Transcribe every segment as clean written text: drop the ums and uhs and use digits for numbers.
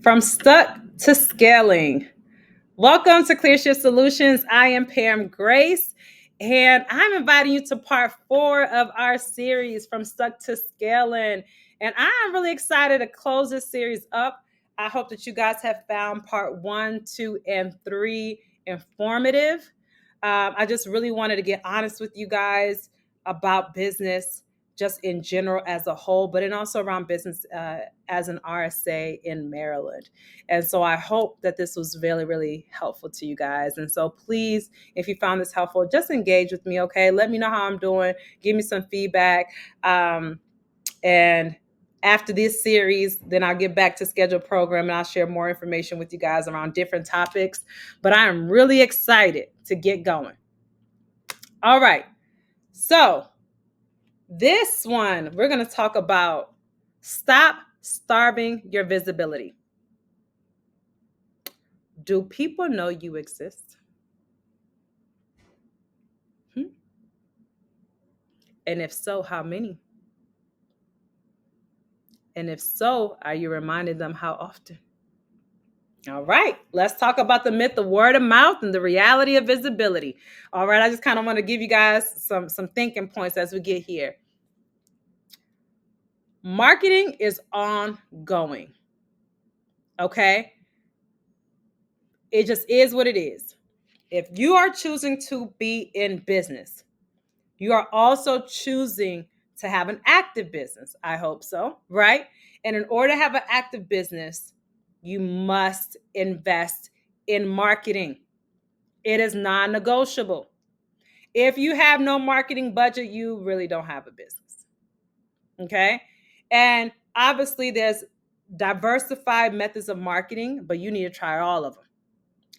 From stuck to scaling. Welcome to Clear Shift Solutions. I am Pam Grace, and I'm inviting you to part 4 of our series, From Stuck to Scaling. And I'm really excited to close this series up. I hope that you guys have found part 1, 2, and 3 informative. I just really wanted to get honest with you guys about business, just in general as a whole, but then also around business as an RSA in Maryland. And so I hope that this was really, really helpful to you guys. And so please, if you found this helpful, just engage with me, okay? Let me know how I'm doing. Give me some feedback. And after this series, then I'll get back to scheduled program and I'll share more information with you guys around different topics. But I am really excited to get going. All right. So this one, we're going to talk about stop starving your visibility. Do people know you exist? And if so, how many? And if so, are you reminding them how often? All right, let's talk about the myth of word of mouth and the reality of visibility. All right, I just kind of want to give you guys some thinking points as we get here. Marketing is ongoing. Okay? It just is what it is. If you are choosing to be in business, you are also choosing to have an active business. I hope so, right? And in order to have an active business, you must invest in marketing. It is non-negotiable. If you have no marketing budget, you really don't have a business. Okay? And obviously there's diversified methods of marketing, but you need to try all of them.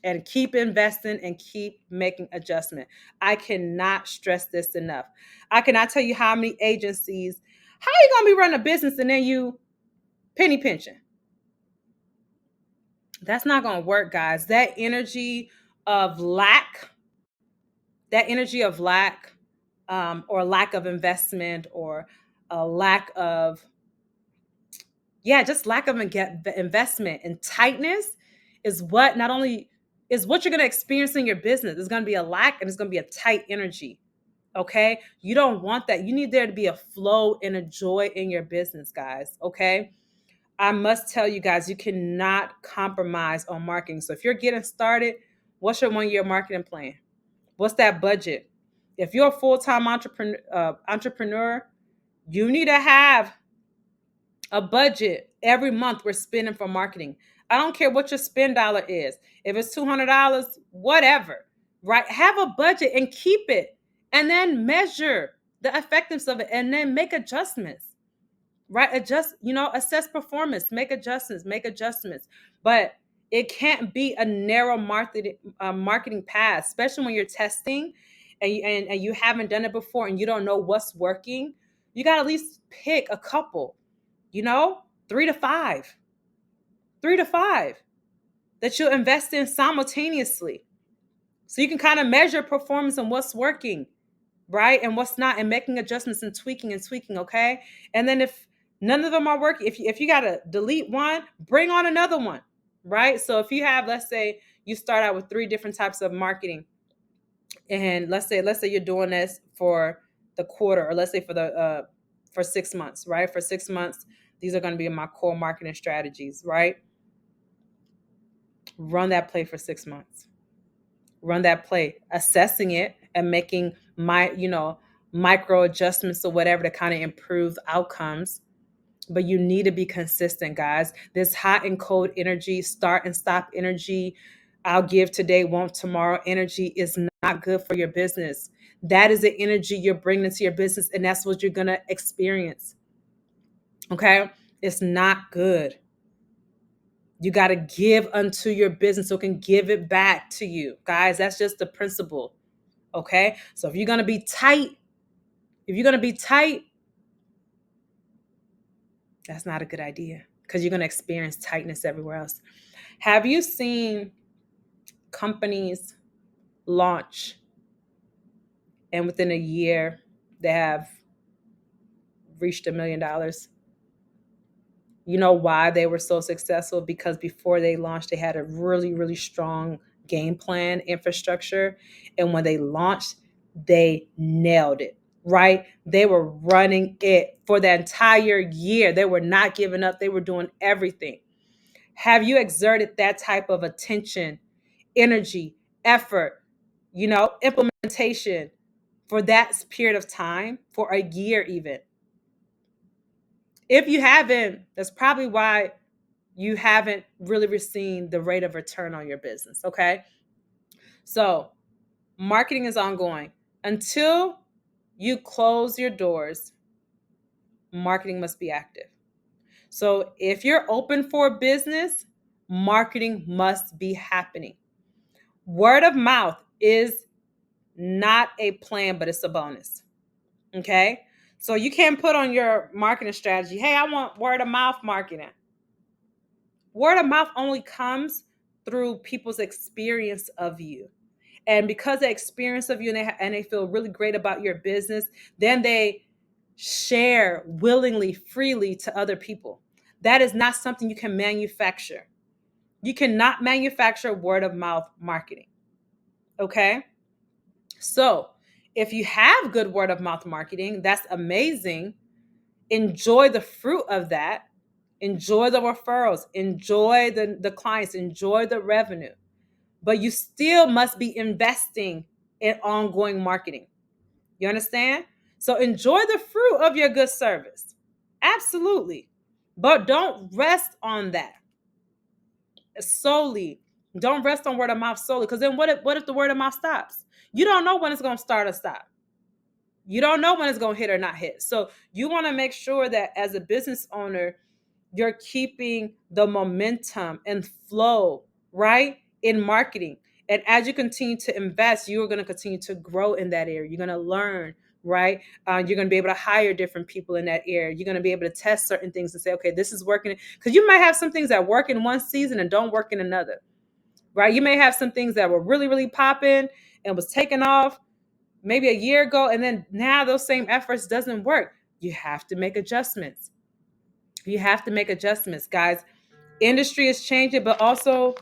And keep investing and keep making adjustment. I cannot stress this enough. I cannot tell you how many agencies, how are you going to be running a business and then you penny pinching? That's not going to work, guys. That energy of lack, or lack of investment, or a lack of, just lack of investment and tightness is what not only is what you're going to experience in your business. There's going to be a lack and it's going to be a tight energy. Okay. You don't want that. You need there to be a flow and a joy in your business, guys. Okay. I must tell you guys, you cannot compromise on marketing. So if you're getting started, what's your 1-year marketing plan? What's that budget? If you're a full-time entrepreneur, you need to have a budget every month we're spending for marketing. I don't care what your spend dollar is. If it's $200, whatever, right? Have a budget and keep it, and then measure the effectiveness of it, and then make adjustments, right? Assess performance, make adjustments. But it can't be a narrow marketing path, especially when you're testing and you haven't done it before and you don't know what's working. You got to at least pick a couple, 3 to 5 that you'll invest in simultaneously. So you can kind of measure performance and what's working, right? And what's not, and making adjustments and tweaking, okay? And then if none of them are working, if you got to delete one, bring on another one, right? So if you have, let's say you start out with 3 different types of marketing, and let's say you're doing this for the quarter, or let's say for 6 months, right? For 6 months, these are going to be my core marketing strategies, right? Run that play for 6 months. Run that play, assessing it and making micro adjustments or whatever to kind of improve outcomes. But you need to be consistent, guys. This hot and cold energy, start and stop energy, I'll give today, won't tomorrow energy is not good for your business. That is the energy you're bringing into your business, and that's what you're going to experience. Okay? It's not good. You got to give unto your business so it can give it back to you. Guys, that's just the principle. Okay? So if you're going to be tight, that's not a good idea, because you're going to experience tightness everywhere else. Have you seen companies launch and within a year they have reached $1 million? You know why they were so successful? Because before they launched, they had a really, really strong game plan infrastructure. And when they launched, they nailed it, right? They were running it for the entire year. They were not giving up, they were doing everything. Have you exerted that type of attention, energy, effort, implementation for that period of time, for a year even? If you haven't, that's probably why you haven't really received the rate of return on your business. Okay. So marketing is ongoing. Until you close your doors, marketing must be active. So if you're open for business, marketing must be happening. Word of mouth is not a plan, but it's a bonus. Okay. So you can't put on your marketing strategy, hey, I want word of mouth marketing. Word of mouth only comes through people's experience of you. And because they experience of you and they feel really great about your business, then they share willingly, freely to other people. That is not something you can manufacture. You cannot manufacture word of mouth marketing. Okay. So if you have good word of mouth marketing, that's amazing. Enjoy the fruit of that. Enjoy the referrals. Enjoy the clients. Enjoy the revenue. But you still must be investing in ongoing marketing. You understand? So enjoy the fruit of your good service. Absolutely. But don't rest on that solely. Don't rest on word of mouth solely. Because then what if the word of mouth stops? You don't know when it's going to start or stop. You don't know when it's going to hit or not hit. So you want to make sure that as a business owner, you're keeping the momentum and flow, right, in marketing. And as you continue to invest, you're going to continue to grow in that area. You're going to learn, right? You're going to be able to hire different people in that area. You're going to be able to test certain things and say, okay, this is working. Because you might have some things that work in one season and don't work in another, right? You may have some things that were really, really popping and was taken off maybe a year ago, and then now those same efforts doesn't work. You have to make adjustments. You have to make adjustments, guys. Industry is changing, but also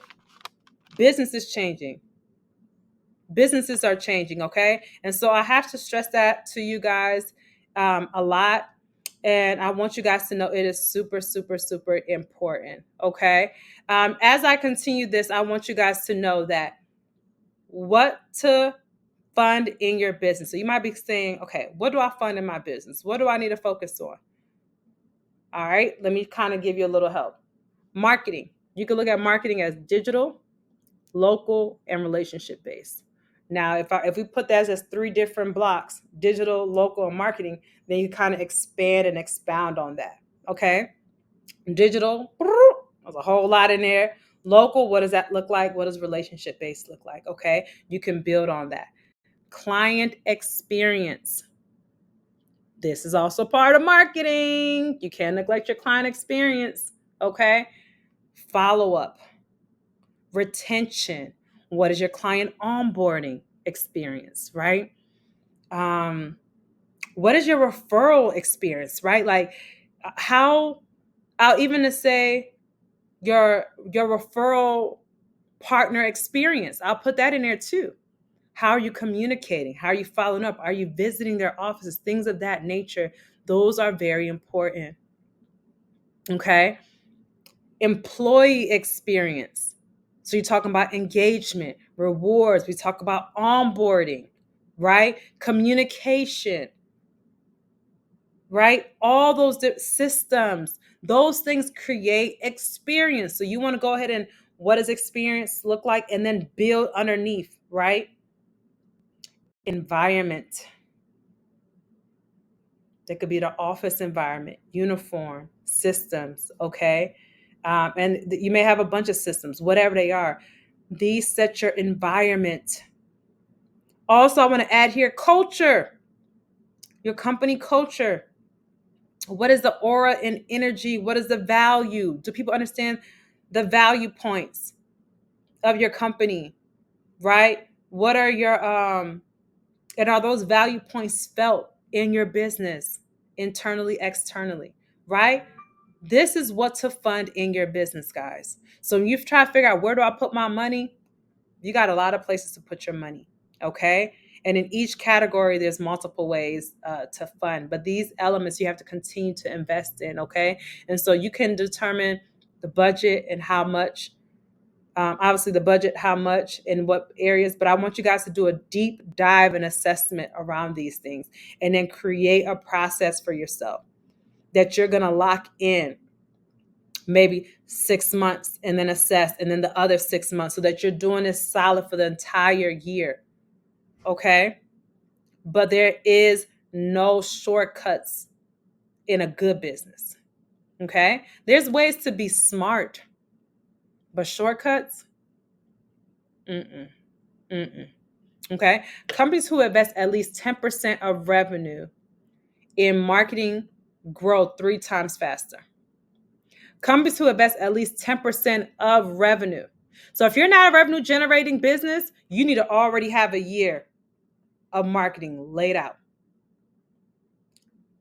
business is changing. Businesses are changing, okay? And so I have to stress that to you guys a lot. And I want you guys to know it is super, super, super important, okay? As I continue this, I want you guys to know that what to fund in your business. So you might be saying, okay, what do I fund in my business? What do I need to focus on? All right, let me kind of give you a little help. Marketing. You can look at marketing as digital, local, and relationship based. Now, if we put that as three different blocks, digital, local, and marketing, then you kind of expand and expound on that. Okay. Digital, there's a whole lot in there. Local, what does that look like? What does relationship based look like? Okay. You can build on that. Client experience. This is also part of marketing. You can't neglect your client experience. Okay. Follow up, retention. What is your client onboarding experience, right? What is your referral experience, right? Like how I'll even to say your referral partner experience. I'll put that in there too. How are you communicating? How are you following up? Are you visiting their offices? Things of that nature. Those are very important. Okay. Employee experience. So you're talking about engagement, rewards. We talk about onboarding, right? Communication, right? All those systems, those things create experience. So you want to go ahead and what does experience look like? And then build underneath, right? Environment. That could be the office environment, uniform, systems, okay? And you may have a bunch of systems, whatever they are. These set your environment. Also, I want to add here culture, your company culture. What is the aura and energy? What is the value? Do people understand the value points of your company, right? What are your, and are those value points felt in your business, internally, externally, right? This is what to fund in your business, guys. So when you've tried to figure out, where do I put my money? You got a lot of places to put your money. Okay. And in each category, there's multiple ways to fund. But these elements you have to continue to invest in. Okay. And so you can determine the budget and how much, obviously, the budget, how much, in what areas. But I want you guys to do a deep dive and assessment around these things, and then create a process for yourself that you're going to lock in maybe 6 months, and then assess, and then the other 6 months, so that you're doing this solid for the entire year. Okay. But there is no shortcuts in a good business. Okay. There's ways to be smart, but shortcuts, mm-mm, mm-mm. Okay. Companies who invest at least 10% of revenue in marketing grow 3 times faster. Companies who invest at least 10% of revenue. So if you're not a revenue generating business, you need to already have a year of marketing laid out.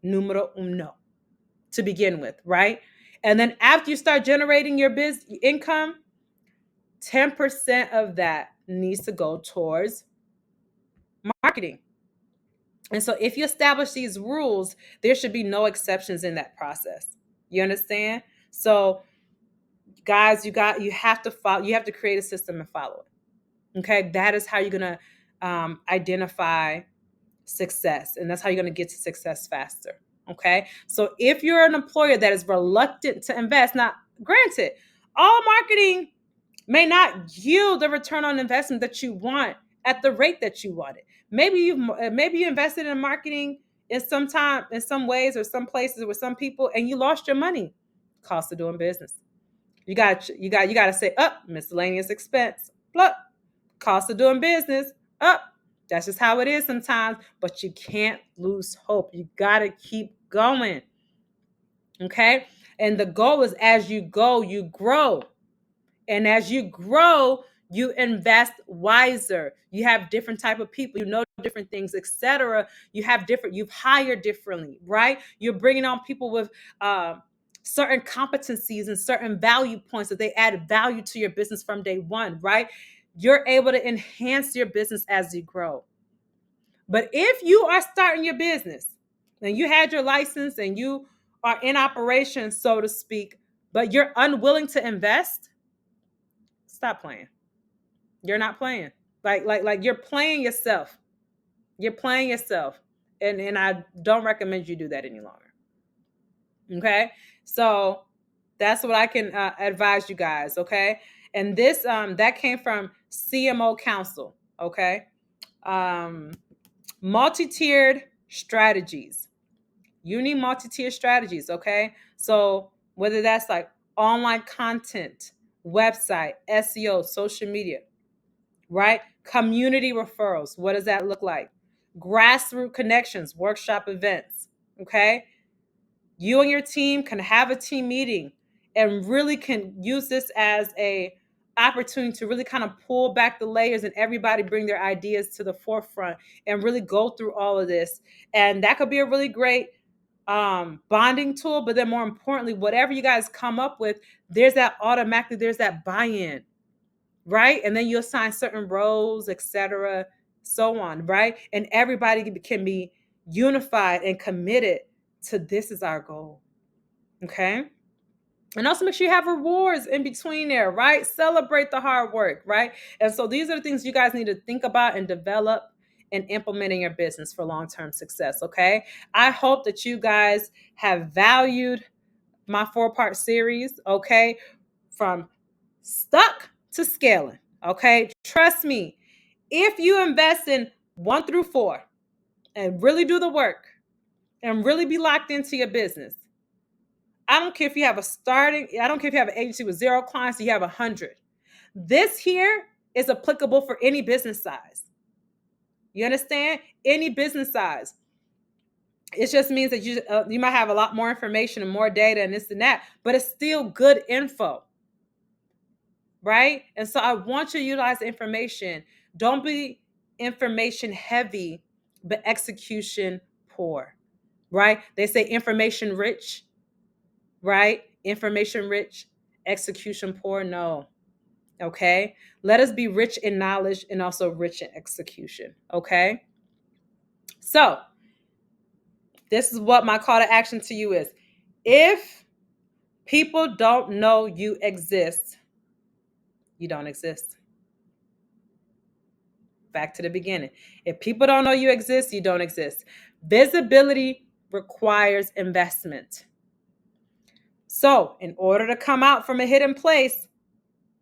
Numero uno, to begin with, right? And then after you start generating your business income, 10% of that needs to go towards marketing. And so if you establish these rules, there should be no exceptions in that process. You understand? So guys, you have to follow, you have to create a system and follow it. Okay. That is how you're gonna identify success. And that's how you're gonna get to success faster. Okay. So if you're an employer that is reluctant to invest, now granted, all marketing may not yield the return on investment that you want at the rate that you want it. Maybe you invested in marketing in some ways or some places with some people, and you lost your money. Cost of doing business. You got to say up, miscellaneous expense. Look, cost of doing business up. That's just how it is sometimes, but you can't lose hope. You got to keep going. Okay? And the goal is, as you go, you grow. And as you grow, you invest wiser. You have different type of people, you know, different things, etc. You've hired differently, right? You're bringing on people with certain competencies and certain value points that they add value to your business from day one, right? You're able to enhance your business as you grow. But if you are starting your business and you had your license and you are in operation, so to speak, but you're unwilling to invest, stop playing. You're not playing. Like you're playing yourself. You're playing yourself. And I don't recommend you do that any longer. Okay? So that's what I can advise you guys, okay? And this that came from CMO Council, okay? Multi-tiered strategies. You need multi-tiered strategies, okay? So whether that's like online content, website, SEO, social media, right? Community referrals. What does that look like? Grassroots connections, workshop events. Okay. You and your team can have a team meeting and really can use this as a opportunity to really kind of pull back the layers and everybody bring their ideas to the forefront and really go through all of this. And that could be a really great bonding tool. But then more importantly, whatever you guys come up with, there's that buy-in, right? And then you assign certain roles, etc., so on, right? And everybody can be unified and committed to this is our goal, okay? And also make sure you have rewards in between there, right? Celebrate the hard work, right? And so these are the things you guys need to think about and develop and implement in your business for long-term success, okay? I hope that you guys have valued my 4-part series, okay? From stuck to scaling. Okay. Trust me, if you invest in 1 through 4 and really do the work and really be locked into your business, I don't care if you have I don't care if you have an agency with 0 clients, you have 100. This here is applicable for any business size. You understand? Any business size. It just means that you might have a lot more information and more data and this and that, but it's still good info. Right? And so I want you to utilize the information. Don't be information heavy, but execution poor, right? They say information rich, right? information rich, execution poor? No. Okay. Let us be rich in knowledge and also rich in execution. Okay. So, this is what my call to action to you is. If people don't know you exist, you don't exist. Back to the beginning. If people don't know you exist, you don't exist. Visibility requires investment. So, in order to come out from a hidden place,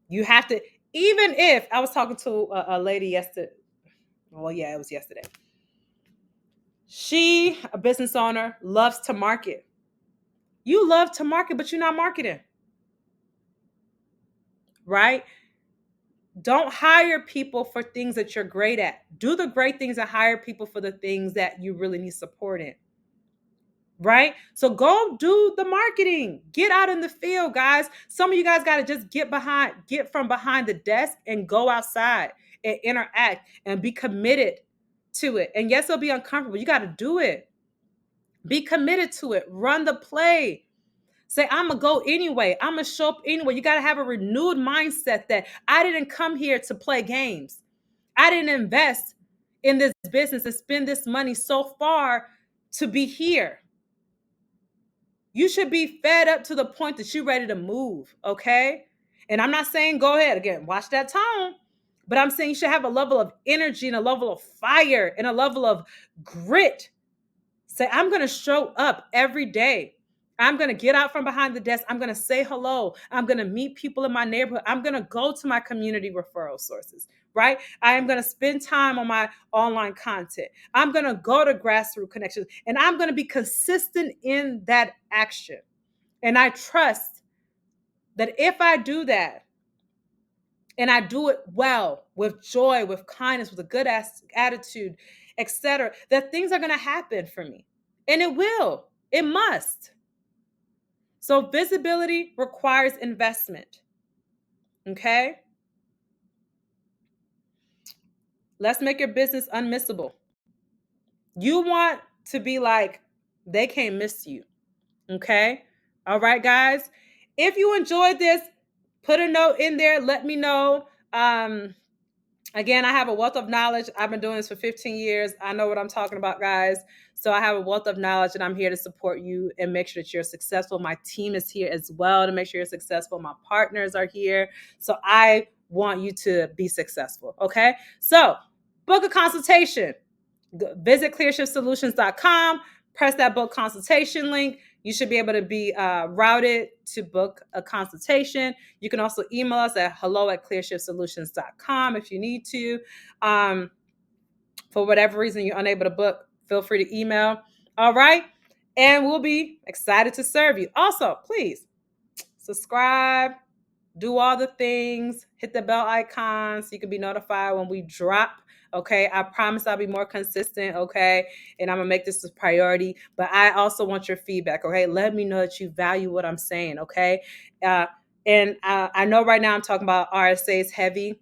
you have to, even if I was talking to a lady yesterday. Well, yeah, it was yesterday. She, a business owner, loves to market. You love to market, but you're not marketing, right? Don't hire people for things that you're great at. Do the great things and hire people for the things that you really need support in. Right? So go do the marketing. Get out in the field, guys. Some of you guys got to just get from behind the desk and go outside and interact and be committed to it. And yes, it'll be uncomfortable. You got to do it. Be committed to it. Run the play. Say, I'm going to go anyway. I'm going to show up anyway. You got to have a renewed mindset that I didn't come here to play games. I didn't invest in this business and spend this money so far to be here. You should be fed up to the point that you're ready to move, okay? And I'm not saying go ahead. Again, watch that tone. But I'm saying you should have a level of energy and a level of fire and a level of grit. Say, I'm going to show up every day. I'm going to get out from behind the desk. I'm going to say hello. I'm going to meet people in my neighborhood. I'm going to go to my community referral sources, right? I am going to spend time on my online content. I'm going to go to grassroots connections, and I'm going to be consistent in that action. And I trust that if I do that, and I do it well, with joy, with kindness, with a good attitude, etc., that things are going to happen for me. And it will. It must. So visibility requires investment. Okay? Let's make your business unmissable. You want to be like, they can't miss you. Okay? All right, guys. If you enjoyed this, put a note in there. Let me know. Again, I have a wealth of knowledge. I've been doing this for 15 years. I know what I'm talking about, guys. So I have a wealth of knowledge, and I'm here to support you and make sure that you're successful. My team is here as well to make sure you're successful. My partners are here. So I want you to be successful, okay? So book a consultation. Visit clearshiftssolutions.com. Press that book consultation link. You should be able to be routed to book a consultation. You can also email us at hello@clearshiftssolutions.com if you need to. For whatever reason you're unable to book, feel free to email. All right. And we'll be excited to serve you. Also, please subscribe, do all the things, hit the bell icon so you can be notified when we drop. Okay, I promise I'll be more consistent. Okay, and I'm gonna make this a priority. But I also want your feedback. Okay, let me know that you value what I'm saying. Okay, and I know right now I'm talking about RSAs heavy,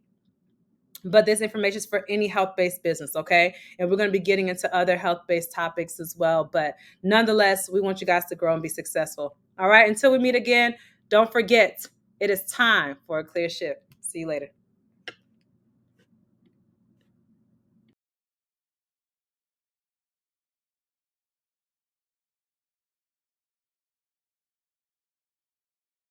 but this information is for any health-based business. Okay, and we're gonna be getting into other health-based topics as well. But nonetheless, we want you guys to grow and be successful. All right, until we meet again, don't forget, it is time for a clear shift. See you later.